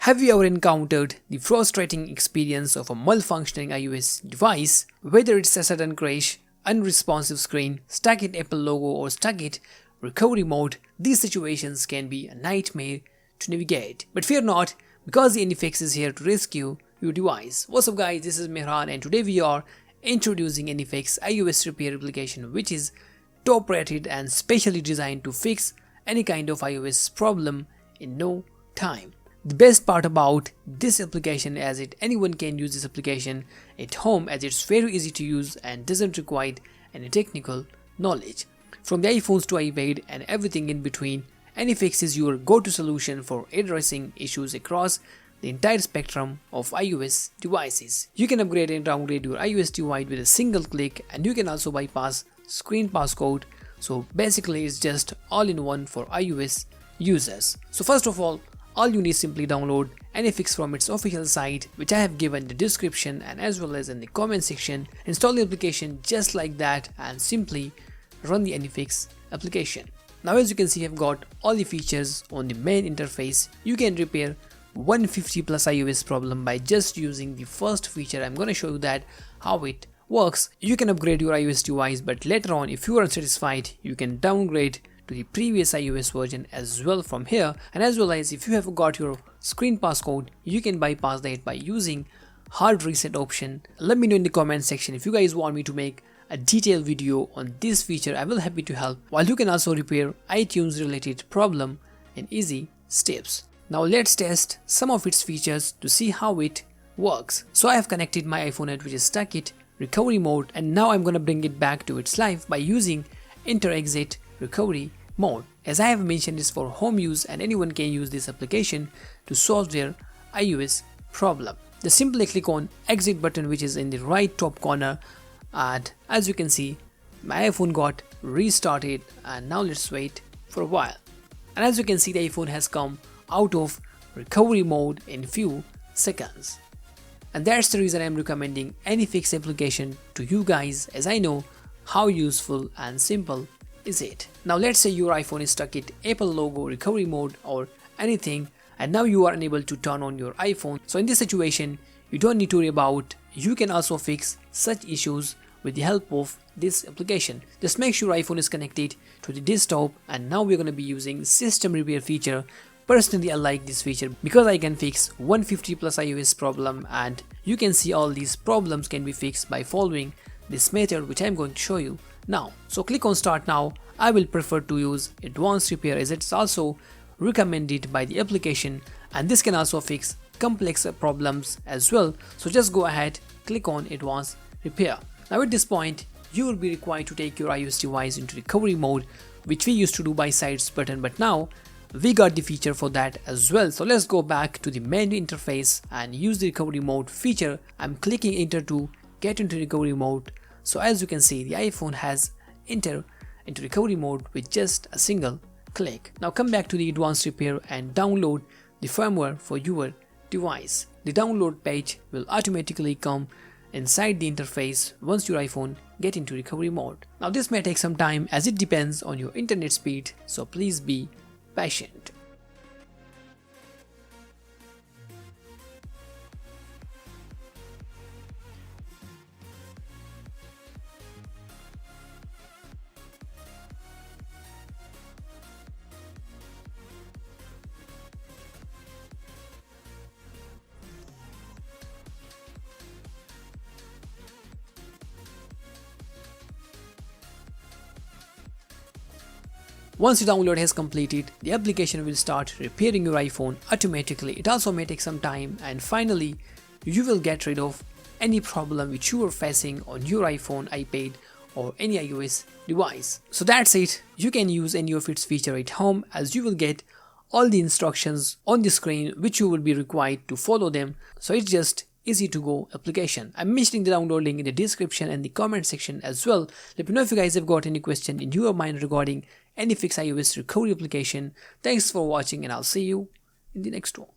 Have you ever encountered the frustrating experience of a malfunctioning iOS device, whether it's a sudden crash, unresponsive screen, stuck in Apple logo or stuck in recovery mode? These situations can be a nightmare to navigate. But fear not, because the AnyFix is here to rescue your device. What's up guys, this is Mehran and today we are introducing AnyFix iOS repair application, which is top rated and specially designed to fix any kind of iOS problem in no time. The best part about this application is that anyone can use this application at home, as it's very easy to use and doesn't require any technical knowledge. From the iPhones to iPad and everything in between, AnyFix is your go-to solution for addressing issues across the entire spectrum of iOS devices. You can upgrade and downgrade your iOS device with a single click, and you can also bypass screen passcode. So basically it's just all-in-one for iOS users. So first of all you need simply download AnyFix from its official site, which I have given in the description and as well as in the comment section. Install the application just like that and simply run the AnyFix application. Now as you can see, I've got all the features on the main interface. You can repair 150 plus iOS problem by just using the first feature. I'm gonna show you that how it works. You can upgrade your iOS device, but later on if you are unsatisfied, you can downgrade to the previous iOS version as well from here. And as well as if you have got your screen passcode, you can bypass that by using hard reset option. Let me know in the comment section if you guys want me to make a detailed video on this feature. I will happy to help, while you can also repair iTunes related problem in easy steps. Now let's test some of its features to see how it works. So I have connected my iPhone at which is stuck in recovery mode, and now I'm gonna bring it back to its life by using enter-exit recovery mode. As I have mentioned, this for home use and anyone can use this application to solve their iOS problem. Just simply click on exit button, which is in the right top corner, and as you can see my iPhone got restarted. And now let's wait for a while, and as you can see the iPhone has come out of recovery mode in few seconds. And that's the reason I'm recommending AnyFix application to you guys, as I know how useful and simple is it. Now let's say your iPhone is stuck in Apple logo, recovery mode or anything, and now you are unable to turn on your iPhone. So in this situation you don't need to worry about. You can also fix such issues with the help of this application. Just make sure iPhone is connected to the desktop, and now we're going to be using system repair feature. Personally I like this feature because I can fix 150 plus iOS problem, and you can see all these problems can be fixed by following this method which I'm going to show you now. So click on start now. I will prefer to use advanced repair as it's also recommended by the application, and this can also fix complex problems as well. So just go ahead, click on advanced repair. Now at this point you will be required to take your iOS device into recovery mode, which we used to do by sides button, but now we got the feature for that as well. So let's go back to the menu interface and use the recovery mode feature. I'm clicking enter to get into recovery mode. So as you can see the iPhone has entered into recovery mode with just a single click. Now come back to the advanced repair and download the firmware for your device. The download page will automatically come inside the interface once your iPhone get into recovery mode. Now this may take some time as it depends on your internet speed, so please be patient. Once the download has completed, the application will start repairing your iPhone automatically. It also may take some time, and finally you will get rid of any problem which you are facing on your iPhone, iPad or any iOS device. So that's it. You can use any of its feature at home, as you will get all the instructions on the screen which you will be required to follow them. So it's just easy to go application. I'm mentioning the download link in the description and the comment section as well. Let me know if you guys have got any question in your mind regarding AnyFix iOS recovery application. Thanks for watching, and I'll see you in the next one.